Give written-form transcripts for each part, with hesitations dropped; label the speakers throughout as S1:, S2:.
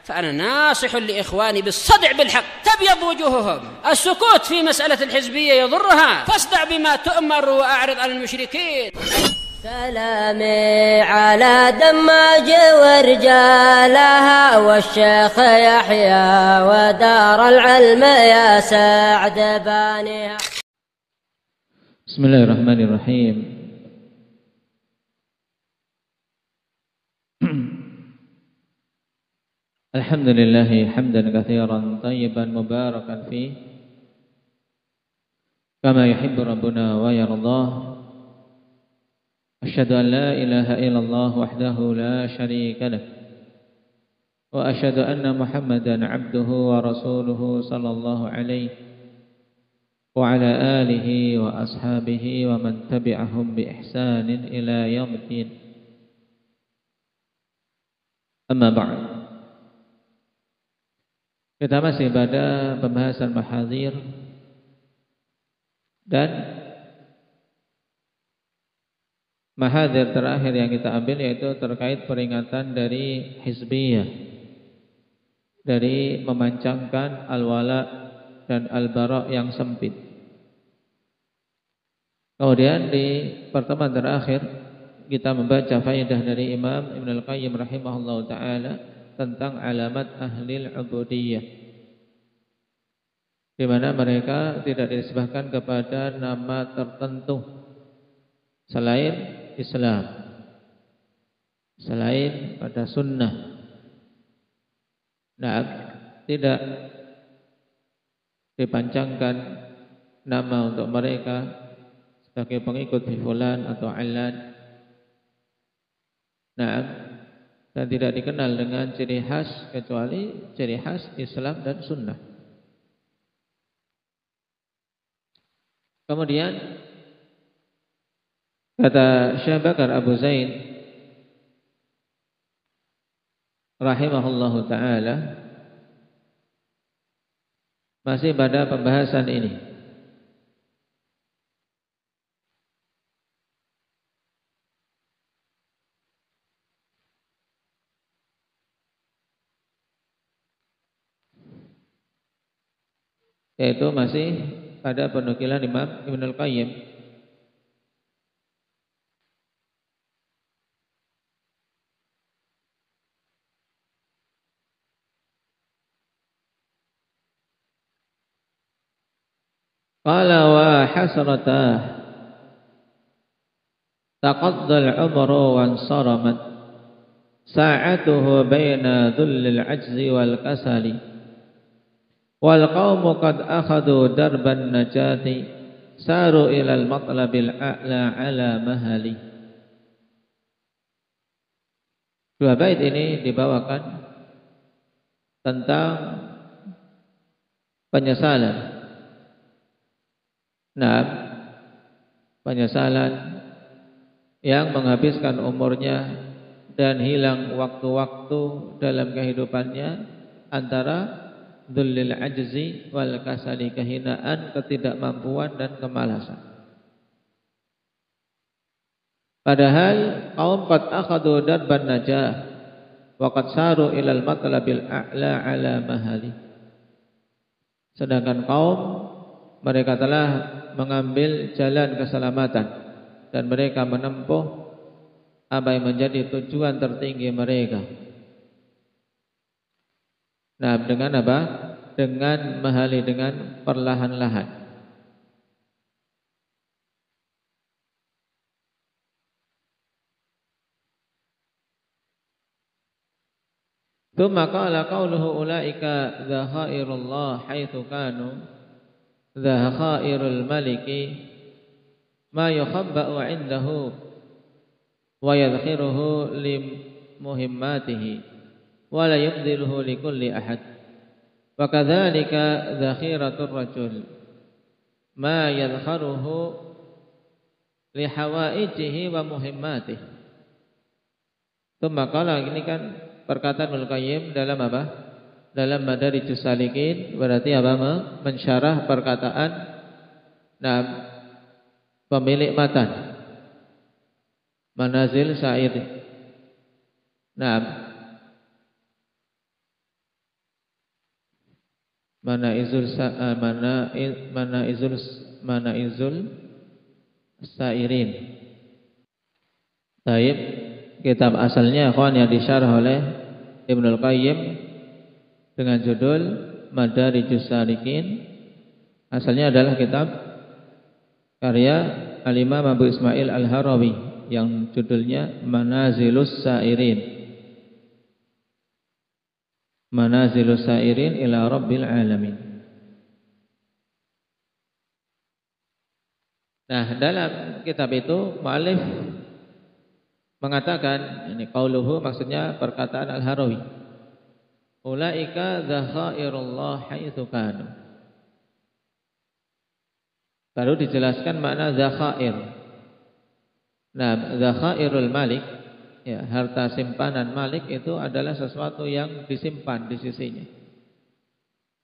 S1: فأنا ناصح لإخواني بالصدع بالحق تبيض وجوههم. السكوت في مسألة الحزبية يضرها، فاصدع بما تؤمر وأعرض عن المشركين.
S2: سلامي على دماج ورجالها والشيخ يحيى ودار العلم يا سعد بانيها.
S3: بسم الله الرحمن الرحيم. الحمد لله حمدا كثيرا طيبا مباركا فيه كما يحب ربنا ويرضاه. أشهد أن لا إله إلا الله وحده لا شريك له، وأشهد أن محمدا عبده ورسوله صلى الله عليه وعلى آله وأصحابه ومن تبعهم بإحسان إلى يوم الدين. أما بعد، kita masih pada pembahasan mahadzir dan mahadzir terakhir yang kita ambil yaitu terkait peringatan dari hizbiyah, dari memancangkan al-wala dan al-bara yang sempit. Kemudian di pertemuan terakhir kita membaca faedah dari Imam Ibn Al-Qayyim rahimahullah ta'ala tentang alamat ahlil ubudiyah, di mana mereka tidak disebutkan kepada nama tertentu selain Islam, selain pada sunnah. Nah, tidak dipancangkan nama untuk mereka sebagai pengikut fulan atau alan. Nah, dan tidak dikenal dengan ciri khas kecuali ciri khas Islam dan sunnah. Kemudian kata Syekh Bakar Abu Zaid rahimahullahu ta'ala masih pada pembahasan ini. Yaitu masih pada penukilan Imam Ibn Al-Qayyim. Qala wa hasratah taqaddal umru wa ansaramat sa'atuhu baina dhullil ajzi wal kasali wal qaumu qad akhadhu darban najati saru ilal matlabil a'la ala mahali. Dua bait ini dibawakan tentang penyesalan. Nah, penyesalan yang menghabiskan umurnya dan hilang waktu-waktu dalam kehidupannya antara dhullil ajzi wal kasali, kehinaan, ketidakmampuan dan kemalasan. Padahal kaum qad akhadhu darban najah wa qad saru ilal matlabil a'la ala mahali. Sedangkan kaum mereka telah mengambil jalan keselamatan dan mereka menempuh apa yang menjadi tujuan tertinggi mereka. Nah, dengan apa? Dengan mahali, dengan perlahan-lahan. Tsumma qala qawluhu ulaika dhahairullah haitsu kanu dhahairul maliki ma yukhabba'u 'indahu wa yadhkhiruhu li muhimmatihi wa la yubdiluhu li kulli ahad. Wa kadzalika dhakhiratur rajul ma yadhkharuhu li hawaijihi wa muhimmatihi. Tsumma qala, ini kan perkataan Ibnu Qayyim dalam apa? Dalam Madarijus Salikin, berarti apa? Mensyarah perkataan pemilik matan Manazil Sa'id. Manaizul Sairin. Taib, kitab asalnya ikhwan yang disyarah oleh Ibnul Qayyim dengan judul Madarijus Salikin. Asalnya adalah kitab karya Al-Imam Abu Ismail Al-Harawi yang judulnya Manazilus Sairin. Manazilus Sairin ila Rabbil Alamin. Nah, dalam kitab itu mu'allif mengatakan, ini qauluhu maksudnya perkataan Al-Harawi. Ulaika dzakhairullah haitsu kanu. Baru dijelaskan makna dzakhair. Nah, dzakhairul malik, ya, harta simpanan malik itu adalah sesuatu yang disimpan di sisinya.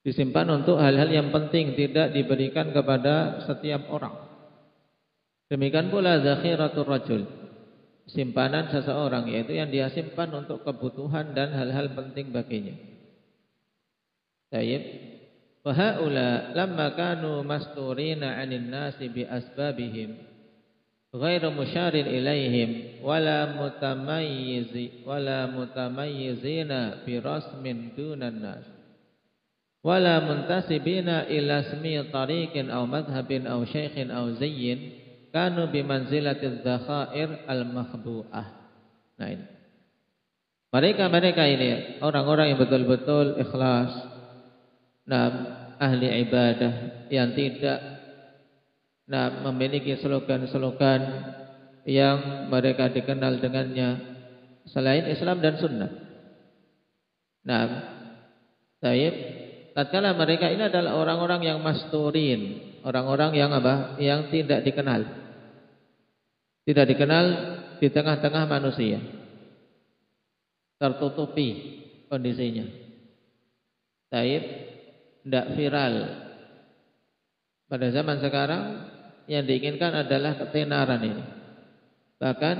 S3: Disimpan untuk hal-hal yang penting, tidak diberikan kepada setiap orang. Demikian pula zakhiratul rajul, simpanan seseorang, yaitu yang dia simpan untuk kebutuhan dan hal-hal penting baginya. Tayyib. Wa haula lamma kanu masturina 'anil nasi bi asbabihim ghairu musyarin ilaihim wala mutamayyizina bi rasmin dunan nas wala muntasibina ila ismi tariqin aw madhhabin aw syaikhin aw zayyin kanu bimanzilatiz dzakhair al-makhbu'ah. Nah ini. Mereka ini orang-orang yang betul-betul ikhlas, ahli ibadah yang tidak memiliki slogan-slogan yang mereka dikenal dengannya selain Islam dan Sunnah. Nah, taib, tatkala mereka ini adalah orang-orang yang masturin, orang-orang yang apa? Yang tidak dikenal. Tidak dikenal di tengah-tengah manusia. Tertutupi kondisinya. Taib, tidak viral. Pada zaman sekarang yang diinginkan adalah ketenaran ini. Bahkan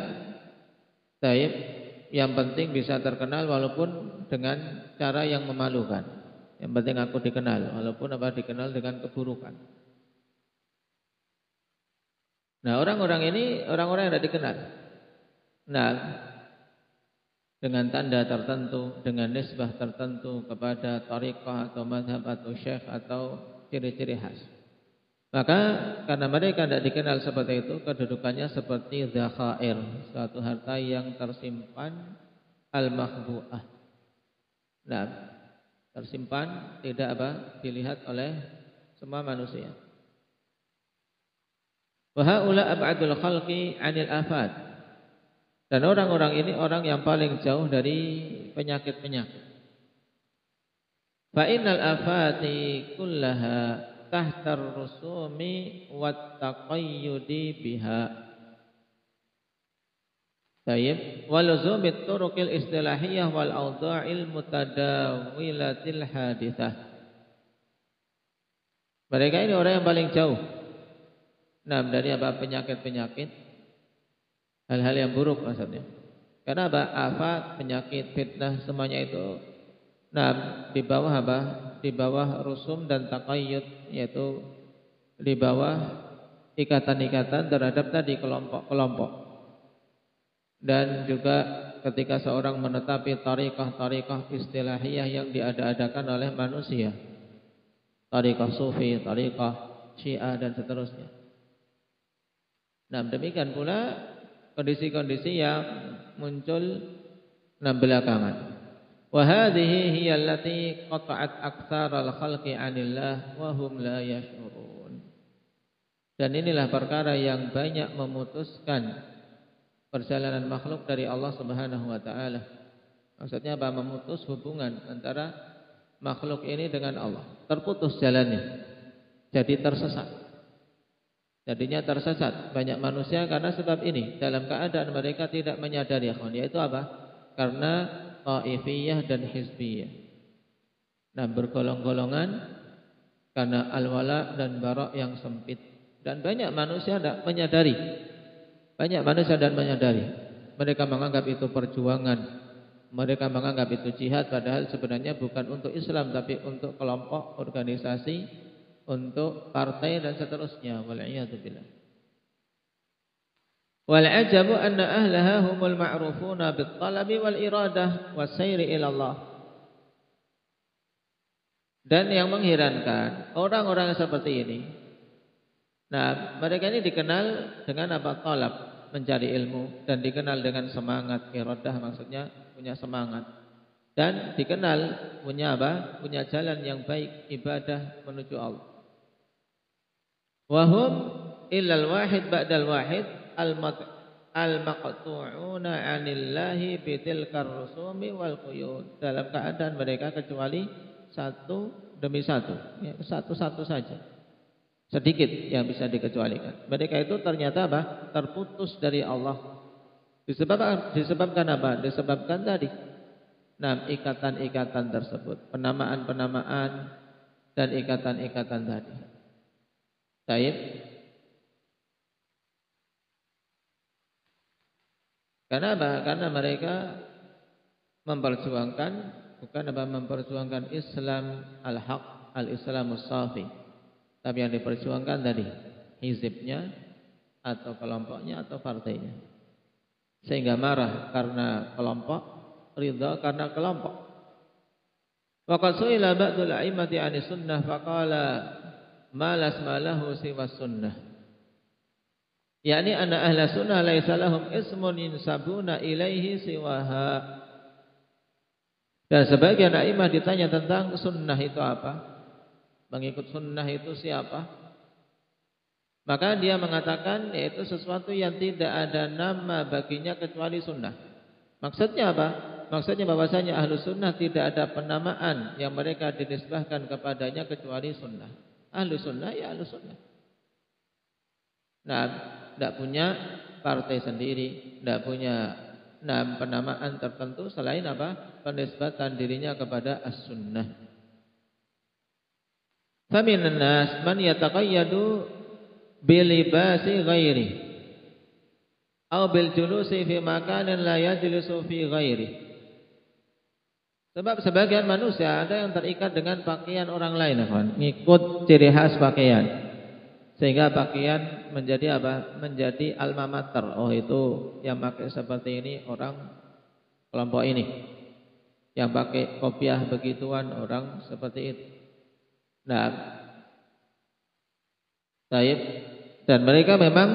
S3: taib, yang penting bisa terkenal walaupun dengan cara yang memalukan. Yang penting aku dikenal walaupun dikenal dengan keburukan. Nah, orang-orang ini orang-orang yang tidak dikenal. Nah, dengan tanda tertentu, dengan nisbah tertentu kepada tariqah atau mazhab atau syekh atau ciri-ciri khas. Maka karena mereka tidak dikenal seperti itu, kedudukannya seperti dzakhair, suatu harta yang tersimpan al-makhbu'ah. Nah, tersimpan tidak dilihat oleh semua manusia. Wa haula ab'adul khalqi 'anil afat. Dan orang-orang ini orang yang paling jauh dari penyakit-penyakit. Fa innal afati kullaha tahta ar-rusumi wat taqayyudi biha. Tayyib, wa luzumit turuqil istilahiyah wal awdha'il mutadawilatil haditsah. Mereka ini orang yang paling jauh dari penyakit-penyakit, hal-hal yang buruk maksudnya. Karena afat, penyakit, fitnah semuanya itu di bawah di bawah rusum dan taqayyud, yaitu di bawah ikatan-ikatan terhadap tadi kelompok-kelompok. Dan juga ketika seorang menetapi tariqah istilahiyah yang diada-adakan oleh manusia, tariqah sufi, tariqah syiah dan seterusnya. Nah, demikian pula kondisi-kondisi yang muncul belakangan. Wa hadhihi hiya allati qata'at aktsaral khalqi 'anillah wa hum la yash'urun. Dan inilah perkara yang banyak memutuskan perjalanan makhluk dari Allah Subhanahu wa taala. Maksudnya memutus hubungan antara makhluk ini dengan Allah. Terputus jalannya. Jadi tersesat. Jadinya tersesat banyak manusia karena sebab ini, dalam keadaan mereka tidak menyadari, yaitu karena taifiyah dan hizbiyah. Nah, bergolong-golongan karena al-wala dan bara yang sempit. Dan banyak manusia tidak menyadari. Mereka menganggap itu perjuangan. Mereka menganggap itu jihad, padahal sebenarnya bukan untuk Islam, tapi untuk kelompok, organisasi, untuk partai dan seterusnya. Wal'iyadzubillah. Wal'ajabu anna ahlaha humul ma'rufuna bit-talabi wal-iradah was-sayri ilallah. Dan yang mengherankan, orang-orang seperti ini, nah mereka ini dikenal dengan apa? Talab, mencari ilmu, dan dikenal dengan semangat, iradah maksudnya punya semangat, dan dikenal punya apa? Punya jalan yang baik, ibadah menuju Allah. Wahum illal wahid ba'dal wahid al-maqtu'una 'anillahi bitilkar rusumi wal quyud. Dalam keadaan mereka kecuali satu demi satu, ya, satu-satu saja. Sedikit yang bisa dikecualikan. Mereka itu ternyata apa? Terputus dari Allah. Disebabkan apa? Disebabkan tadi. Nah, ikatan-ikatan tersebut, penamaan-penamaan dan ikatan-ikatan tadi. Baik. Karena apa? Karena mereka memperjuangkan, bukan apa? Memperjuangkan Islam al-haq, al-Islamus safi. Tapi yang diperjuangkan tadi hizibnya atau kelompoknya atau partainya. Sehingga marah karena kelompok, ridha karena kelompok. Waqad su'ila ba'dul a'immati 'ani sunnah faqala ma lasma lahu siwa sunnah. Yani anna ahla sunnah laisa lahum ismun yinsabuna ilaihi siwaha. Dan sebagian a'immah ditanya tentang sunnah itu apa? Mengikut sunnah itu siapa? Maka dia mengatakan yaitu sesuatu yang tidak ada nama baginya kecuali sunnah. Maksudnya apa? Maksudnya bahwasanya ahlu sunnah tidak ada penamaan yang mereka dinisbahkan kepadanya kecuali sunnah. Ahlu sunnah ya ahlu sunnah. Nah, tidak punya partai sendiri, tidak punya penamaan tertentu selain apa? Penisbatan dirinya kepada as-sunnah. Faminan nas man yataqayyadu bilibasi ghairi aw bil julusi fi makanin la yajlisu fi ghairi. Sebab sebagian manusia ada yang terikat dengan pakaian orang lain, kawan, ngikut ciri khas pakaian. Sehingga pakaian menjadi apa? Menjadi alma mater. Oh, itu yang pakai seperti ini orang kelompok ini. Yang pakai kopiah begituan orang seperti itu. Nah, taib, dan mereka memang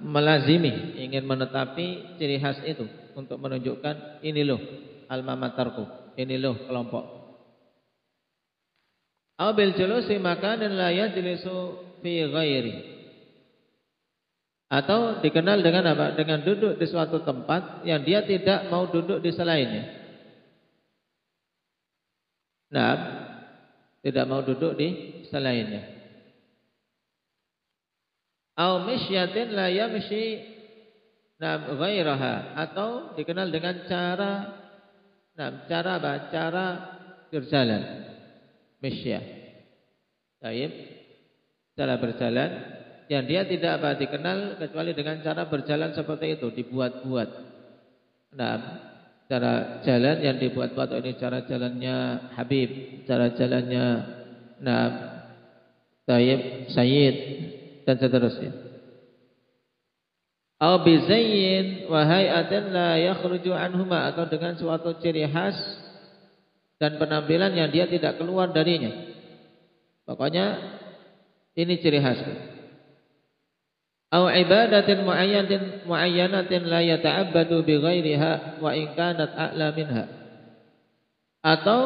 S3: melazimi, ingin menetapi ciri khas itu untuk menunjukkan ini loh alma materku, ini loh kelompok. Abil julusi makanin la yajlisu fi ghairi. Atau dikenal dengan apa? Dengan duduk di suatu tempat yang dia tidak mau duduk di selainnya. Nah, tidak mau duduk di selainnya. Au misyatin la yamshi ghairaha, atau dikenal dengan cara apa? Cara berjalan. Misyah. Baik. Cara berjalan yang dia tidak apa dikenal kecuali dengan cara berjalan seperti itu, dibuat-buat. Nah, cara jalan yang dibuat-buat, ini cara jalannya Habib, cara jalannya Tayyib, Sayyid, dan seterusnya. Au bizayyin wa hay'atin la yakhruju anhuma, atau dengan suatu ciri khas dan penampilan yang dia tidak keluar darinya. Pokoknya ini ciri khas. Au ibadatin muayyanatin la yata'abbadu bi ghairiha wa in kanat a'la minha. Atau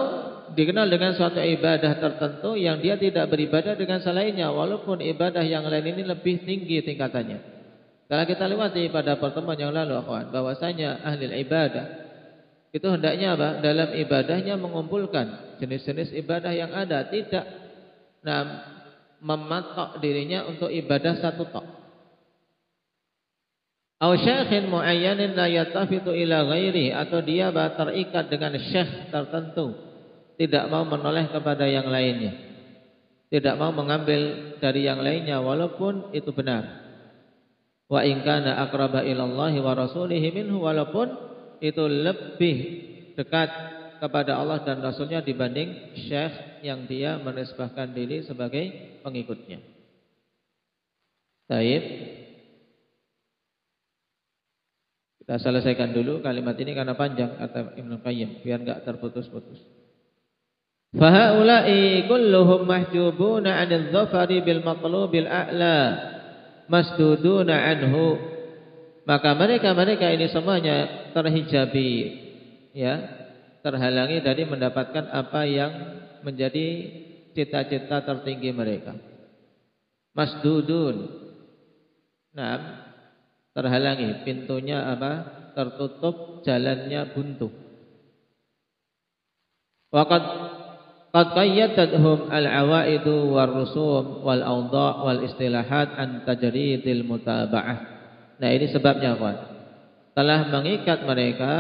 S3: dikenal dengan suatu ibadah tertentu yang dia tidak beribadah dengan selainnya walaupun ibadah yang lain ini lebih tinggi tingkatannya. Kalau kita lewati pada pertemuan yang lalu, akhwan, bahwasanya ahli ibadah itu hendaknya apa? Dalam ibadahnya mengumpulkan jenis-jenis ibadah yang ada, tidak mematok dirinya untuk ibadah satu tok. Au syaikhin muayyanin la yatafitu ila ghairi, atau dia terikat dengan syekh tertentu, tidak mau menoleh kepada yang lainnya, tidak mau mengambil dari yang lainnya walaupun itu benar. Wa in kana aqraba ila Allah wa rasulih minhu, walaupun itu lebih dekat kepada Allah dan Rasulnya dibanding syekh yang dia menisbahkan diri sebagai pengikutnya. Baik. Kita selesaikan dulu kalimat ini karena panjang kata Ibnu Qayyim biar enggak terputus-putus. Fa haula'i kulluhum mahjubuna 'anil dhafari bil matlubil a'la masduduna anhu. Maka mereka ini semuanya terhijabi, ya, terhalangi dari mendapatkan apa yang menjadi cita-cita tertinggi mereka. Masdudun. Nah, terhalangi, pintunya apa? Tertutup, jalannya buntu. Waqad qayyadathum al-awaidu war-rusum wal-awda' wal-istilahat an tajridil mutaba'ah. Nah, ini sebabnya, kawan. Telah mengikat mereka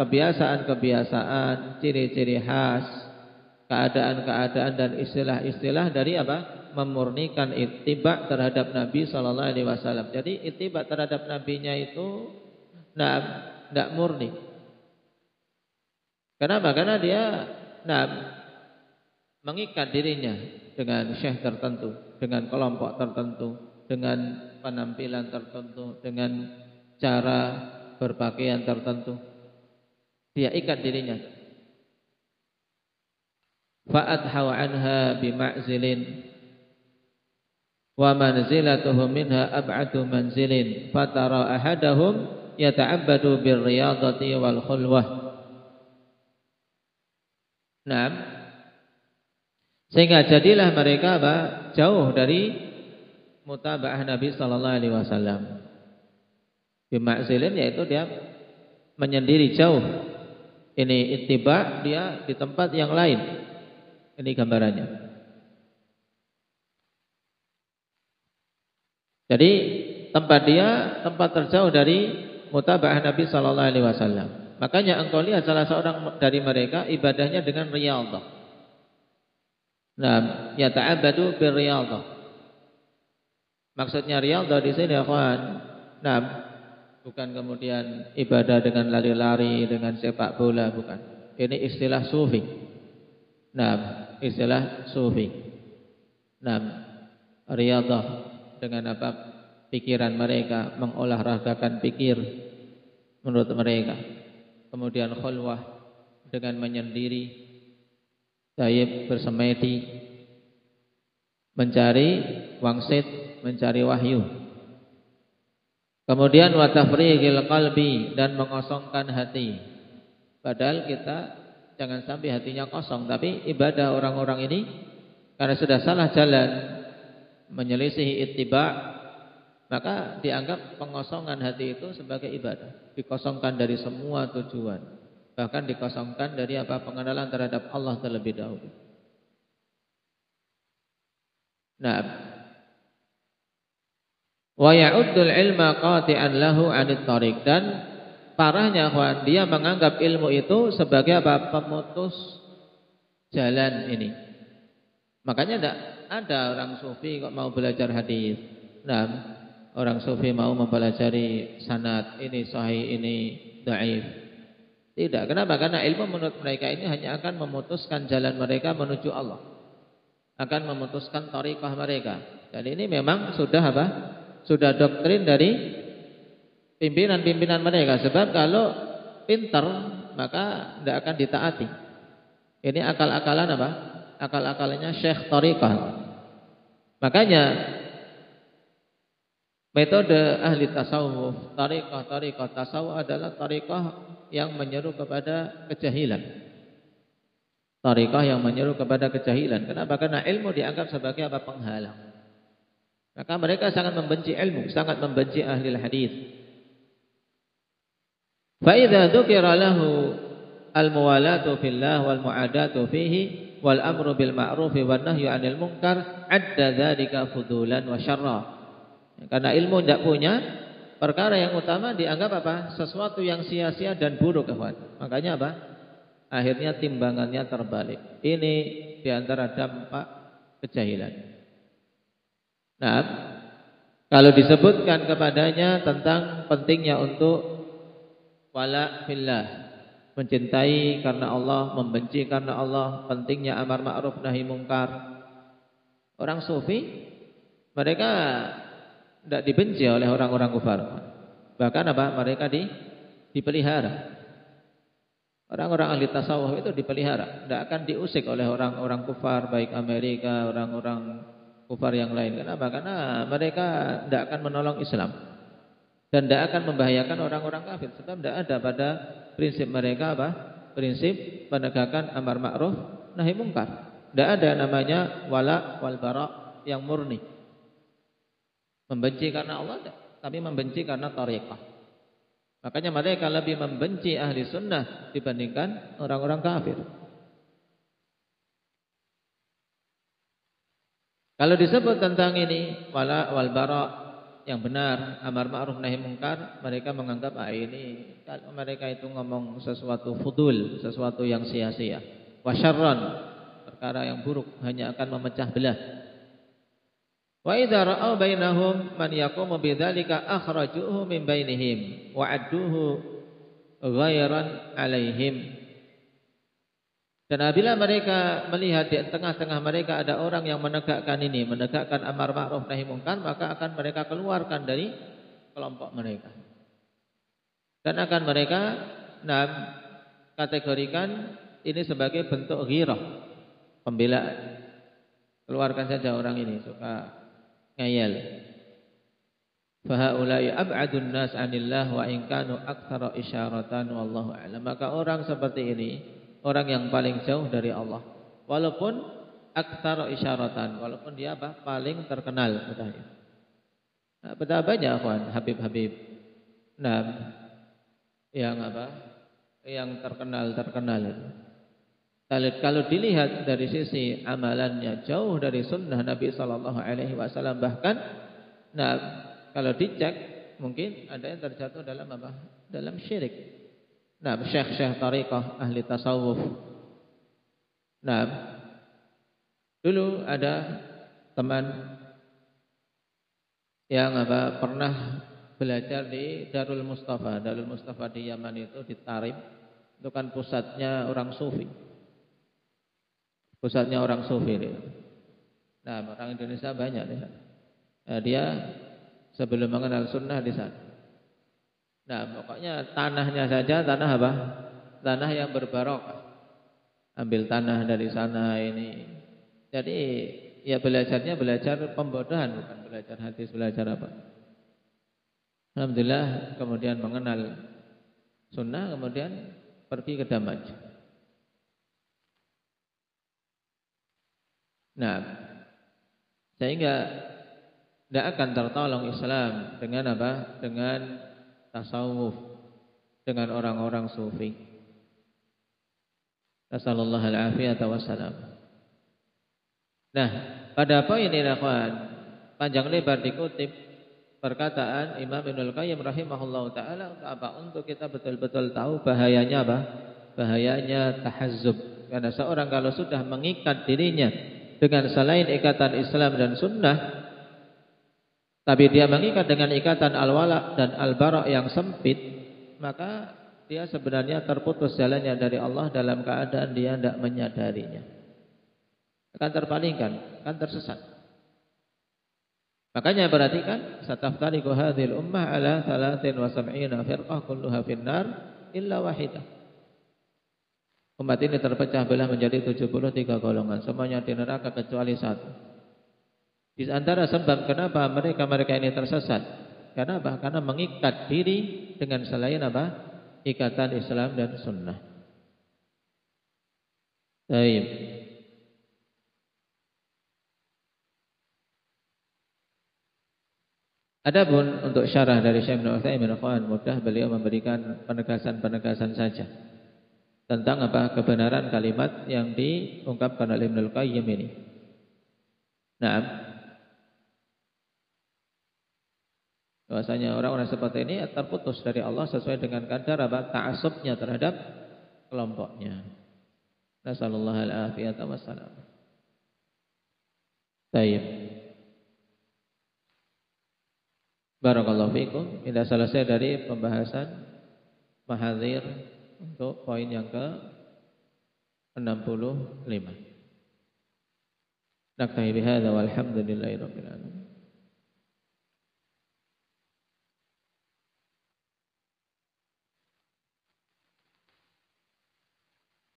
S3: kebiasaan-kebiasaan, ciri-ciri khas, keadaan-keadaan dan istilah-istilah dari apa? Memurnikan ittiba terhadap Nabi sallallahu alaihi wasallam. Jadi ittiba terhadap nabinya itu enggak murni. Kenapa? Karena dia mengikat dirinya dengan syekh tertentu, dengan kelompok tertentu, dengan penampilan tertentu, dengan cara berpakaian tertentu. Dia ikat dirinya. Fa'adhaw anha bima'zilin wa manzilatuhum minha ab'adu manzilin fatara ahadahum yata'abbadu birriyadati wal khulwah. Naam. Sehingga jadilah mereka jauh dari mutaba'ah Nabi sallallahu alaihi wasallam. Bima'zilin yaitu dia menyendiri jauh. Ini ittiba, dia di tempat yang lain. Ini gambarannya. Jadi tempat terjauh dari mutaba'ah Nabi sallallahu alaihi wasallam. Makanya engkau lihat salah seorang dari mereka ibadahnya dengan riyadhah. Nah, yata'abbadu birriyadhah. Maksudnya riyadhah di sini, ikhwan. Nah, bukan kemudian ibadah dengan lari-lari, dengan sepak bola, bukan. Ini istilah sufi. Nah, istilah sufi. Nah, riyadhah dengan apa? Pikiran mereka, mengolahragakan pikir menurut mereka. Kemudian khulwah dengan menyendiri, tayyib bersemedi, mencari wangsit, mencari wahyu. Kemudian wa tafrighil qalbi, dan mengosongkan hati. Padahal kita jangan sampai hatinya kosong, tapi ibadah orang-orang ini karena sudah salah jalan, menyelisihi ittiba, maka dianggap pengosongan hati itu sebagai ibadah. Dikosongkan dari semua tujuan, bahkan dikosongkan dari apa? Pengenalan terhadap Allah terlebih dahulu. Nah, wa ya'uddul ilma qati'an lahu 'anit thariq, dan parahnya kawan, dia menganggap ilmu itu sebagai apa? Pemutus jalan ini. Makanya tidak ada orang sufi kok mau belajar hadis. Nah, orang sufi mau mempelajari sanad, ini sahih, ini dhaif. Tidak. Kenapa? Karena ilmu menurut mereka ini hanya akan memutuskan jalan mereka menuju Allah, akan memutuskan thariqah mereka. Dan ini memang sudah apa? Sudah doktrin dari pimpinan-pimpinan mereka. Sebab kalau pintar maka tidak akan ditaati. Ini akal-akalan apa? Akal-akalnya syekh thariqah. Makanya metode ahli tasawuf, tariqah tasawuf adalah tariqah yang menyeru kepada kejahilan. Tariqah yang menyeru kepada kejahilan. Kenapa? Karena ilmu dianggap sebagai apa? Penghalang. Maka mereka sangat membenci ilmu, sangat membenci ahli hadis. Fa idza dzukira lahu al-muwalatu fillah wal mu'adatu fihi wal amru bil ma'ruf wan nahyu 'anil munkar adda dzalika fudulan wa syarra. Karena ilmu tidak punya perkara yang utama dianggap apa? Sesuatu yang sia-sia dan buruk, kawan. Makanya apa? Akhirnya timbangannya terbalik. Ini diantara dampak kejahilan. Nah, kalau disebutkan kepadanya tentang pentingnya untuk wala fillah, mencintai karena Allah, membenci karena Allah, pentingnya amar ma'ruf nahi mungkar. Orang sufi mereka tidak dibenci oleh orang-orang kufar. Bahkan apa? Mereka dipelihara. Orang-orang ahli tasawuf itu dipelihara, tidak akan diusik oleh orang-orang kufar, baik Amerika, orang-orang kufar yang lain. Kenapa? Karena mereka tidak akan menolong Islam dan tidak akan membahayakan orang-orang kafir. Sebab tidak ada pada prinsip mereka apa? Prinsip penegakan amar ma'ruf nahi mungkar. Tidak ada namanya wala wal bara yang murni. Membenci karena Allah, tapi membenci karena tariqah. Makanya mereka lebih membenci ahli sunnah dibandingkan orang-orang kafir. Kalau disebut tentang ini wala wal bara yang benar, amar ma'ruf nahi mungkar, mereka menganggap ini kalau mereka itu ngomong sesuatu fudul, sesuatu yang sia-sia. Wa syarran, perkara yang buruk, hanya akan memecah belah. Wa idza ra'au bainahum man yaqumu bidzalika akhrajuhu min bainihim wa adduhu ghairan alaihim. Dan apabila mereka melihat di tengah-tengah mereka ada orang yang menegakkan ini, menegakkan amar ma'ruf nahi mungkar, maka akan mereka keluarkan dari kelompok mereka. Dan akan mereka kategorikan ini sebagai bentuk ghirah, pembelaan. Keluarkan saja orang ini suka ngayal. Fa haula'i ab'adun nas 'anillah wa in kanu aktsara isyaratan wallahu a'lam. Maka orang seperti ini orang yang paling jauh dari Allah, walaupun aktsara isyaratan, walaupun dia apa? Paling terkenal katanya. Nah, betapa banyak kawan habib-habib yang apa? Yang terkenal itu. Kalau dilihat dari sisi amalannya jauh dari sunnah Nabi Sallallahu Alaihi Wasallam, bahkan, kalau dicek mungkin ada yang terjatuh dalam apa? Dalam syirik. Syekh-syekh tariqah ahli tasawuf. Dulu ada teman yang apa? Pernah belajar di Darul Mustafa. Darul Mustafa di Yaman itu di Tarim. Itu kan pusatnya orang sufi. Pusatnya orang sufi dia. Orang Indonesia banyak di sana. Dia sebelum mengenal sunnah di sana. Pokoknya tanahnya saja tanah apa? Tanah yang berbarokah. Ambil tanah dari sana ini. Jadi ya belajarnya belajar pembodohan, bukan belajar hadis, belajar apa. Alhamdulillah kemudian mengenal sunnah, kemudian pergi ke Damaj. Sehingga tidak akan tertolong Islam dengan apa? Dengan tasawuf, dengan orang-orang sufi. Nasallallahu al-afiyata wassalam. Pada poin ini panjang lebar dikutip perkataan Imam Ibnul Qayyim rahimahullahu taala untuk kita betul-betul tahu bahayanya apa? Bahayanya tahazzub. Karena seorang kalau sudah mengikat dirinya dengan selain ikatan Islam dan sunnah, tapi dia mengikat dengan ikatan al-wala dan al-bara yang sempit, maka dia sebenarnya terputus jalannya dari Allah dalam keadaan dia tidak menyadarinya. Akan terpalingkan, akan tersesat. Makanya perhatikan, sataftariqu hadhil ummah ala 73 firqah kulluha finnar illa wahidah. Umat ini terpecah belah menjadi 73 golongan, semuanya di neraka kecuali satu. Di antara sebab kenapa mereka ini tersesat, kenapa? Karena mengikat diri dengan selain apa? Ikatan Islam dan sunnah. Baik. Adapun untuk syarah dari Syekh Ibnu Utsaimin, mudah beliau memberikan penegasan-penegasan saja tentang apa? Kebenaran kalimat yang diungkapkan oleh Ibnul Qayyim ini. Bahwasanya orang-orang seperti ini terputus dari Allah sesuai dengan kadar apa? Ta'assubnya terhadap kelompoknya. Nasallallahu al-afiyata wassalam. Baik. Barakallahu fikum. Kita selesai dari pembahasan mahadzir untuk poin yang ke-65. Naktahi bihadza walhamdulillahi rabbil alamin.